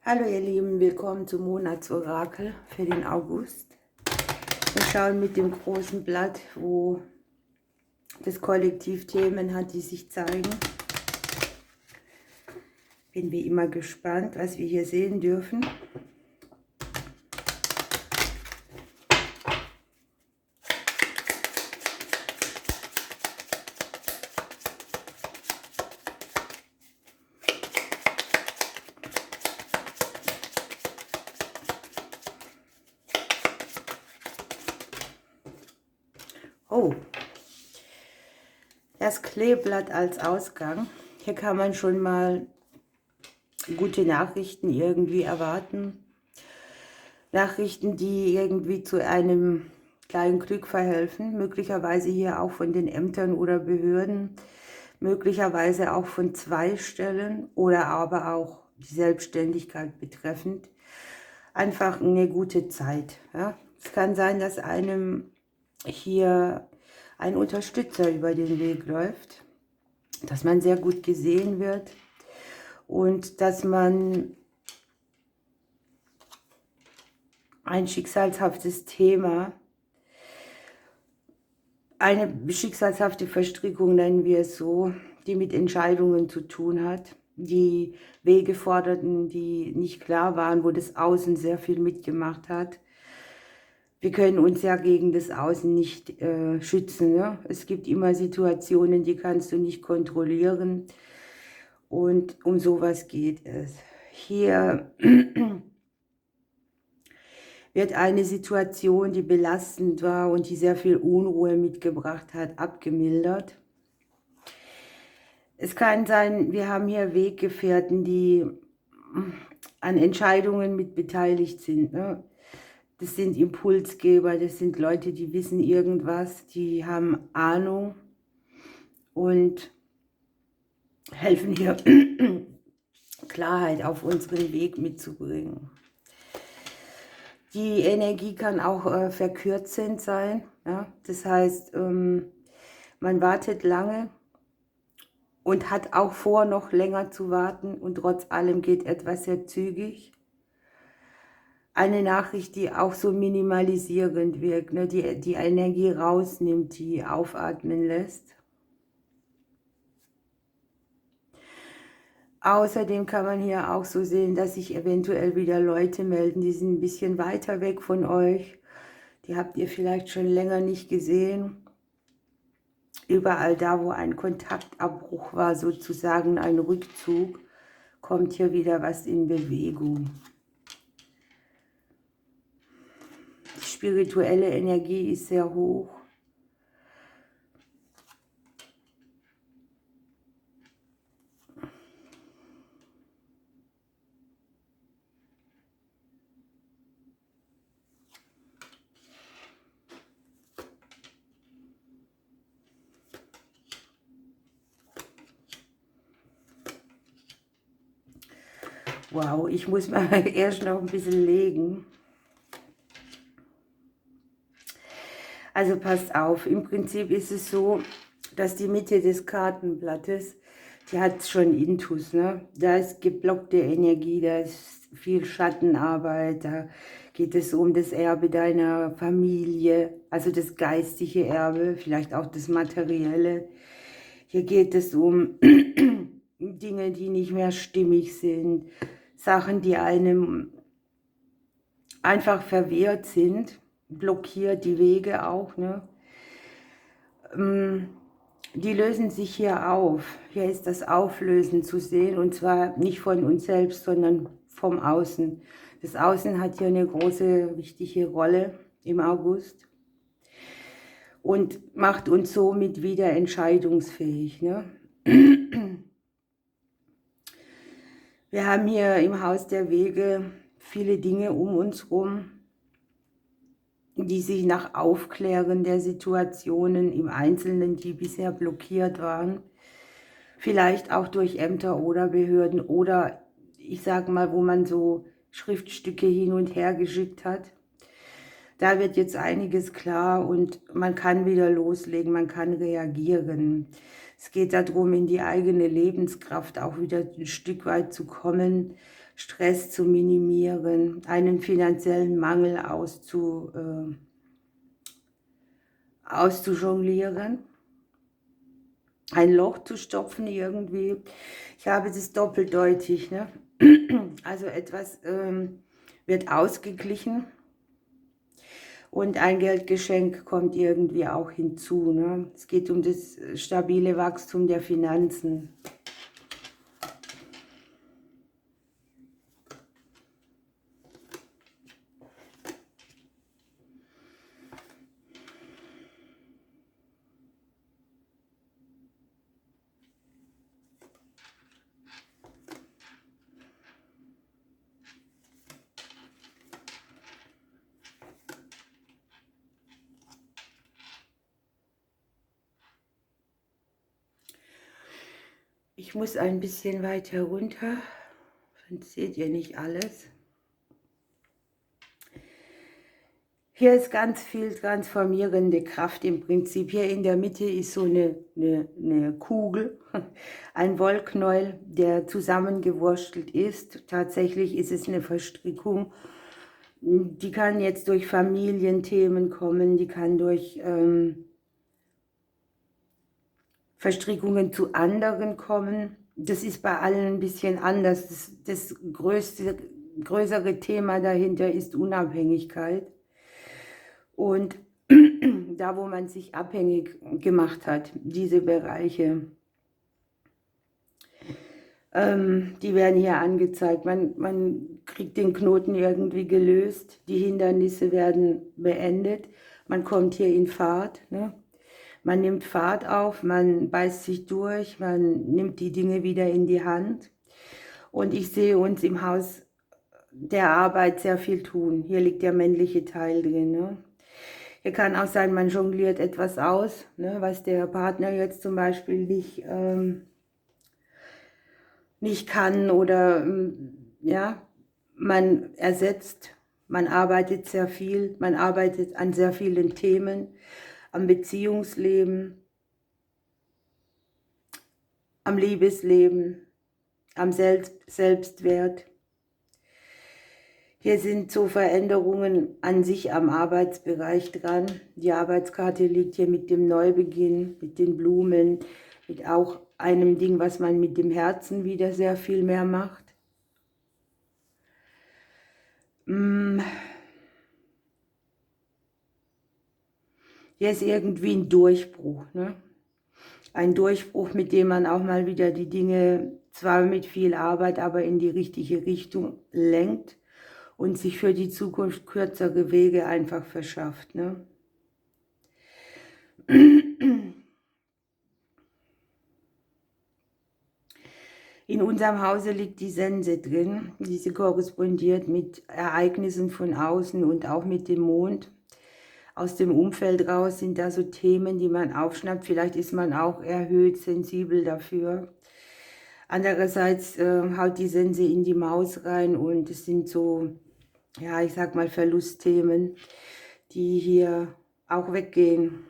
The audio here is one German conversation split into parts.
Hallo ihr Lieben, willkommen zum Monatsorakel für den August. Wir schauen mit dem großen Blatt, wo das Kollektiv Themen hat, die sich zeigen. Bin wie immer gespannt, was wir hier sehen dürfen. Oh, das Kleeblatt als Ausgang. Hier kann man schon mal gute Nachrichten irgendwie erwarten. Nachrichten, die irgendwie zu einem kleinen Glück verhelfen. Möglicherweise hier auch von den Ämtern oder Behörden. Möglicherweise auch von 2 Stellen oder aber auch die Selbstständigkeit betreffend. Einfach eine gute Zeit. Ja? Es kann sein, dass einem hier ein Unterstützer über den Weg läuft, dass man sehr gut gesehen wird und dass man ein schicksalshaftes Thema, eine schicksalshafte Verstrickung, nennen wir es so, die mit Entscheidungen zu tun hat, die Wege forderten, die nicht klar waren, wo das Außen sehr viel mitgemacht hat. Wir können uns ja gegen das Außen nicht schützen. Ne? Es gibt immer Situationen, die kannst du nicht kontrollieren. Und um sowas geht es. Hier wird eine Situation, die belastend war und die sehr viel Unruhe mitgebracht hat, abgemildert. Es kann sein, wir haben hier Weggefährten, die an Entscheidungen mit beteiligt sind. Ne? Das sind Impulsgeber, das sind Leute, die wissen irgendwas, die haben Ahnung und helfen hier Klarheit auf unseren Weg mitzubringen. Die Energie kann auch verkürzend sein. Ja? Das heißt, man wartet lange und hat auch vor, noch länger zu warten und trotz allem geht etwas sehr zügig. Eine Nachricht, die auch so minimalisierend wirkt, ne? Die Energie rausnimmt, die aufatmen lässt. Außerdem kann man hier auch so sehen, dass sich eventuell wieder Leute melden, die sind ein bisschen weiter weg von euch. Die habt ihr vielleicht schon länger nicht gesehen. Überall da, wo ein Kontaktabbruch war, sozusagen ein Rückzug, kommt hier wieder was in Bewegung. Die spirituelle Energie ist sehr hoch. Wow, ich muss mal erst noch ein bisschen legen. Also passt auf, im Prinzip ist es so, dass die Mitte des Kartenblattes, die hat schon Intus, ne? Da ist geblockte Energie, da ist viel Schattenarbeit, da geht es um das Erbe deiner Familie, also das geistige Erbe, vielleicht auch das materielle. Hier geht es um Dinge, die nicht mehr stimmig sind, Sachen, die einem einfach verwehrt sind, blockiert die Wege auch, ne? Die lösen sich hier auf. Hier ist das Auflösen zu sehen und zwar nicht von uns selbst, sondern vom Außen. Das Außen hat hier eine große, wichtige Rolle im August und macht uns somit wieder entscheidungsfähig, ne? Wir haben hier im Haus der Wege viele Dinge um uns herum, die sich nach Aufklären der Situationen im Einzelnen, die bisher blockiert waren, vielleicht auch durch Ämter oder Behörden oder ich sage mal, wo man so Schriftstücke hin und her geschickt hat. Da wird jetzt einiges klar und man kann wieder loslegen, man kann reagieren. Es geht darum, in die eigene Lebenskraft auch wieder ein Stück weit zu kommen, Stress zu minimieren, einen finanziellen Mangel auszujonglieren, ein Loch zu stopfen irgendwie. Ich habe das doppeldeutig, ne? Also etwas wird ausgeglichen und ein Geldgeschenk kommt irgendwie auch hinzu, ne? Es geht um das stabile Wachstum der Finanzen. Ich muss ein bisschen weiter runter, sonst seht ihr nicht alles. Hier ist ganz viel transformierende Kraft im Prinzip. Hier in der Mitte ist so eine Kugel, ein Wollknäuel, der zusammengewurstelt ist. Tatsächlich ist es eine Verstrickung. Die kann jetzt durch Familienthemen kommen, die kann durch Verstrickungen zu anderen kommen. Das ist bei allen ein bisschen anders. Das größere Thema dahinter ist Unabhängigkeit. Und da, wo man sich abhängig gemacht hat, diese Bereiche, die werden hier angezeigt. Man kriegt den Knoten irgendwie gelöst, die Hindernisse werden beendet, man kommt hier in Fahrt, ne? Man nimmt Fahrt auf, man beißt sich durch, man nimmt die Dinge wieder in die Hand. Und ich sehe uns im Haus der Arbeit sehr viel tun. Hier liegt der männliche Teil drin, ne? Hier kann auch sein, man jongliert etwas aus, ne, was der Partner jetzt zum Beispiel nicht kann oder ja, man ersetzt, man arbeitet sehr viel, man arbeitet an sehr vielen Themen, am Beziehungsleben, am Liebesleben, am Selbstwert. Hier sind so Veränderungen an sich am Arbeitsbereich dran. Die Arbeitskarte liegt hier mit dem Neubeginn, mit den Blumen, mit auch einem Ding, was man mit dem Herzen wieder sehr viel mehr macht. Hier ist irgendwie ein Durchbruch, ne? Ein Durchbruch, mit dem man auch mal wieder die Dinge, zwar mit viel Arbeit, aber in die richtige Richtung lenkt und sich für die Zukunft kürzere Wege einfach verschafft, ne? In unserem Hause liegt die Sense drin. Diese korrespondiert mit Ereignissen von außen und auch mit dem Mond. Aus dem Umfeld raus sind da so Themen, die man aufschnappt. Vielleicht ist man auch erhöht sensibel dafür. Andererseits haut die Sense in die Maus rein und es sind so, ja, ich sag mal Verlustthemen, die hier auch weggehen.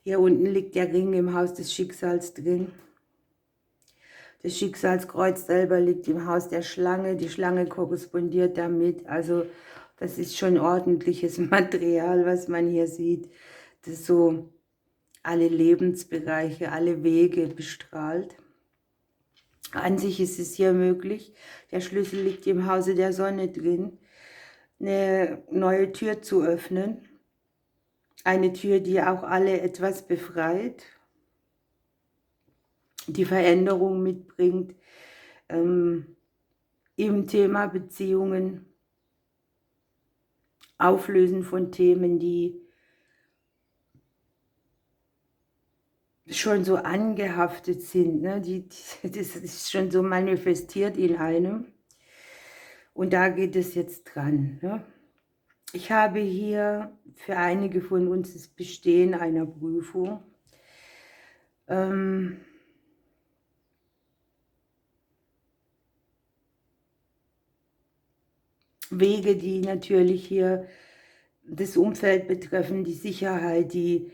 Hier unten liegt der Ring im Haus des Schicksals drin. Das Schicksalskreuz selber liegt im Haus der Schlange. Die Schlange korrespondiert damit. Also das ist schon ordentliches Material, was man hier sieht. Das so alle Lebensbereiche, alle Wege bestrahlt. An sich ist es hier möglich. Der Schlüssel liegt im Hause der Sonne drin, eine neue Tür zu öffnen. Eine Tür, die auch alle etwas befreit, die Veränderung mitbringt im Thema Beziehungen, Auflösen von Themen, die schon so angehaftet sind, ne? Das ist schon so manifestiert in einem und da geht es jetzt dran, ne? Ich habe hier für einige von uns das Bestehen einer Prüfung. Wege, die natürlich hier das Umfeld betreffen, die Sicherheit, die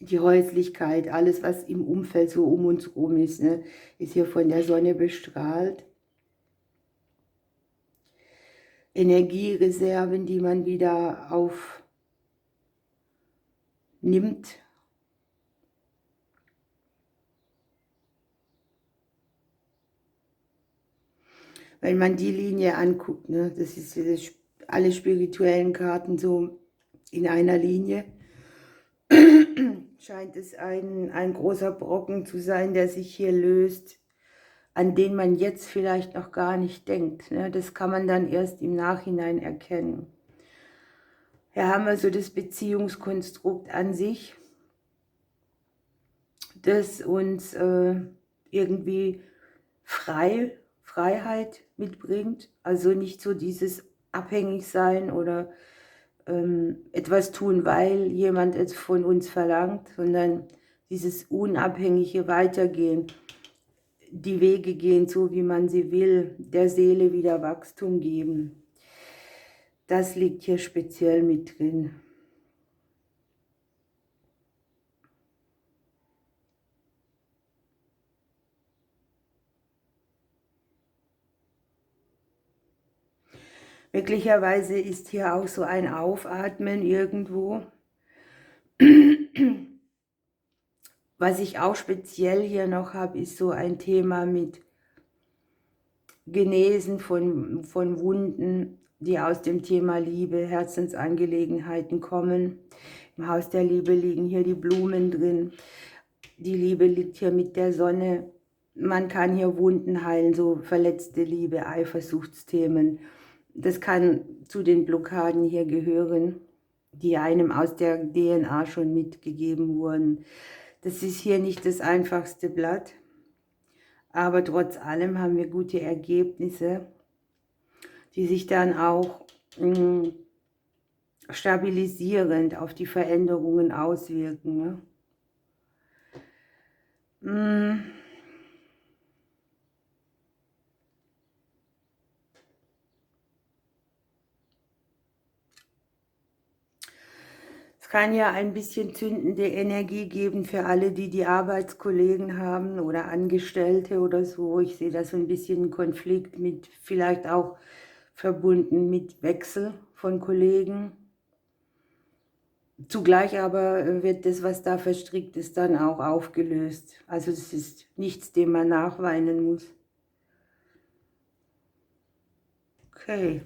die Häuslichkeit, alles, was im Umfeld so um uns herum ist, ne, ist hier von der Sonne bestrahlt. Energiereserven, die man wieder aufnimmt. Wenn man die Linie anguckt, ne, das ist alle spirituellen Karten so in einer Linie, scheint es ein großer Brocken zu sein, der sich hier löst, an den man jetzt vielleicht noch gar nicht denkt. Ne? Das kann man dann erst im Nachhinein erkennen. Hier haben wir so das Beziehungskonstrukt an sich, das uns irgendwie Freiheit mitbringt. Also nicht so dieses Abhängigsein oder etwas tun, weil jemand es von uns verlangt, sondern dieses unabhängige Weitergehen, die Wege gehen, so wie man sie will, der Seele wieder Wachstum geben. Das liegt hier speziell mit drin. Möglicherweise ist hier auch so ein Aufatmen irgendwo. Was ich auch speziell hier noch habe, ist so ein Thema mit Genesen von Wunden, die aus dem Thema Liebe, Herzensangelegenheiten kommen. Im Haus der Liebe liegen hier die Blumen drin. Die Liebe liegt hier mit der Sonne. Man kann hier Wunden heilen, so verletzte Liebe, Eifersuchtsthemen. Das kann zu den Blockaden hier gehören, die einem aus der DNA schon mitgegeben wurden. Das ist hier nicht das einfachste Blatt, aber trotz allem haben wir gute Ergebnisse, die sich dann auch stabilisierend auf die Veränderungen auswirken. Ne? Es kann ja ein bisschen zündende Energie geben für alle, die Arbeitskollegen haben oder Angestellte oder so. Ich sehe da so ein bisschen einen Konflikt mit, vielleicht auch verbunden mit Wechsel von Kollegen. Zugleich aber wird das, was da verstrickt ist, dann auch aufgelöst. Also es ist nichts, dem man nachweinen muss. Okay.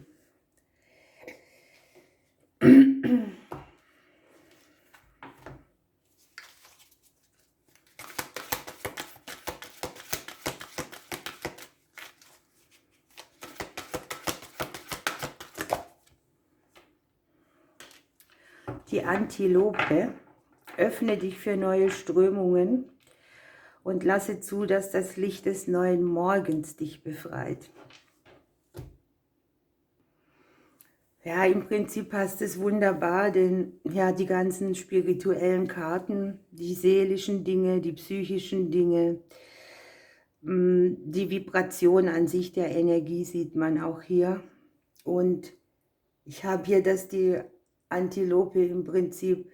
Die Antilope, öffne dich für neue Strömungen und lasse zu, dass das Licht des neuen Morgens dich befreit. Ja, im Prinzip passt es wunderbar, denn ja, die ganzen spirituellen Karten, die seelischen Dinge, die psychischen Dinge, die Vibration an sich der Energie sieht man auch hier. Und ich habe hier, dass die Antilope im Prinzip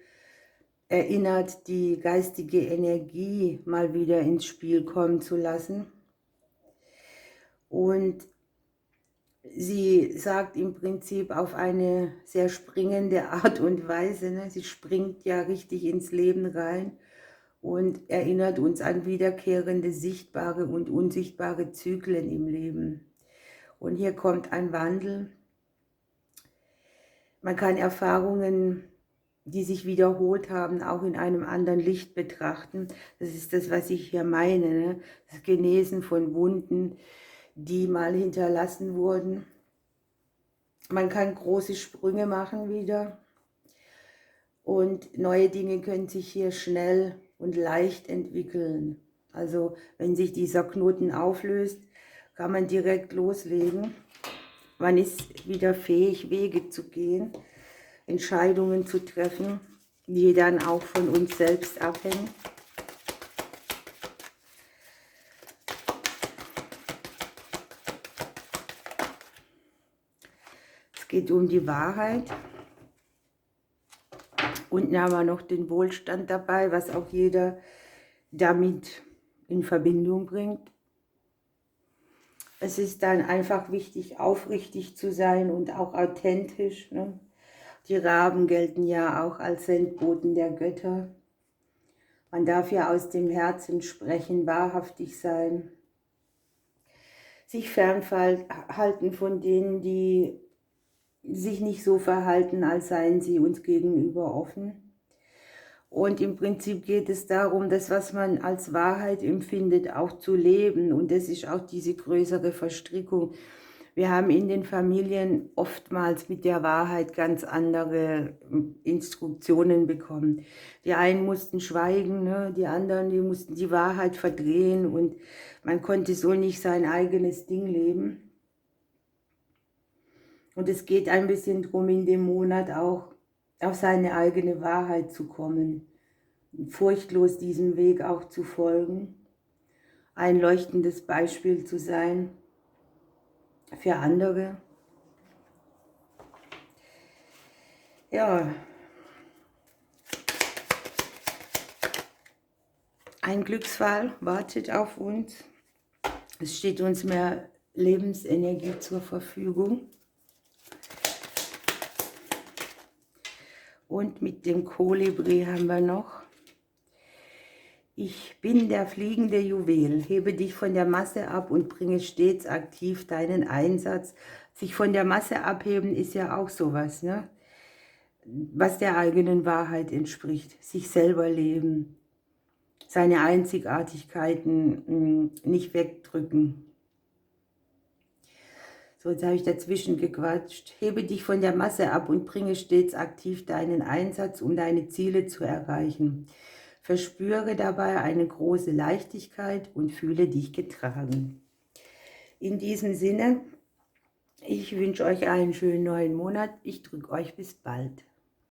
erinnert, die geistige Energie mal wieder ins Spiel kommen zu lassen. Und sie sagt im Prinzip auf eine sehr springende Art und Weise, ne? Sie springt ja richtig ins Leben rein und erinnert uns an wiederkehrende sichtbare und unsichtbare Zyklen im Leben. Und hier kommt ein Wandel. Man kann Erfahrungen, die sich wiederholt haben, auch in einem anderen Licht betrachten. Das ist das, was ich hier meine, ne? Das Genesen von Wunden, die mal hinterlassen wurden. Man kann große Sprünge machen wieder und neue Dinge können sich hier schnell und leicht entwickeln. Also wenn sich dieser Knoten auflöst, kann man direkt loslegen. Man ist wieder fähig, Wege zu gehen, Entscheidungen zu treffen, die dann auch von uns selbst abhängen. Es geht um die Wahrheit Unten haben wir noch den Wohlstand dabei, was auch jeder damit in Verbindung bringt. Es ist dann einfach wichtig, aufrichtig zu sein und auch authentisch, ne? Die Raben gelten ja auch als Sendboten der Götter. Man darf ja aus dem Herzen sprechen, wahrhaftig sein. Sich fernhalten von denen, die sich nicht so verhalten, als seien sie uns gegenüber offen. Und im Prinzip geht es darum, das, was man als Wahrheit empfindet, auch zu leben. Und das ist auch diese größere Verstrickung. Wir haben in den Familien oftmals mit der Wahrheit ganz andere Instruktionen bekommen. Die einen mussten schweigen, ne? Die anderen, die mussten die Wahrheit verdrehen und man konnte so nicht sein eigenes Ding leben. Und es geht ein bisschen darum, in dem Monat auch auf seine eigene Wahrheit zu kommen, furchtlos diesem Weg auch zu folgen, ein leuchtendes Beispiel zu sein für andere. Ja, ein Glücksfall wartet auf uns. Es steht uns mehr Lebensenergie zur Verfügung. Und mit dem Kolibri haben wir noch: Ich bin der fliegende Juwel, hebe dich von der Masse ab und bringe stets aktiv deinen Einsatz. Sich von der Masse abheben ist ja auch sowas, ne? Was der eigenen Wahrheit entspricht, sich selber leben, seine Einzigartigkeiten nicht wegdrücken. So, jetzt habe ich dazwischen gequatscht. Hebe dich von der Masse ab und bringe stets aktiv deinen Einsatz, um deine Ziele zu erreichen. Verspüre dabei eine große Leichtigkeit und fühle dich getragen. In diesem Sinne, ich wünsche euch einen schönen neuen Monat. Ich drücke euch bis bald.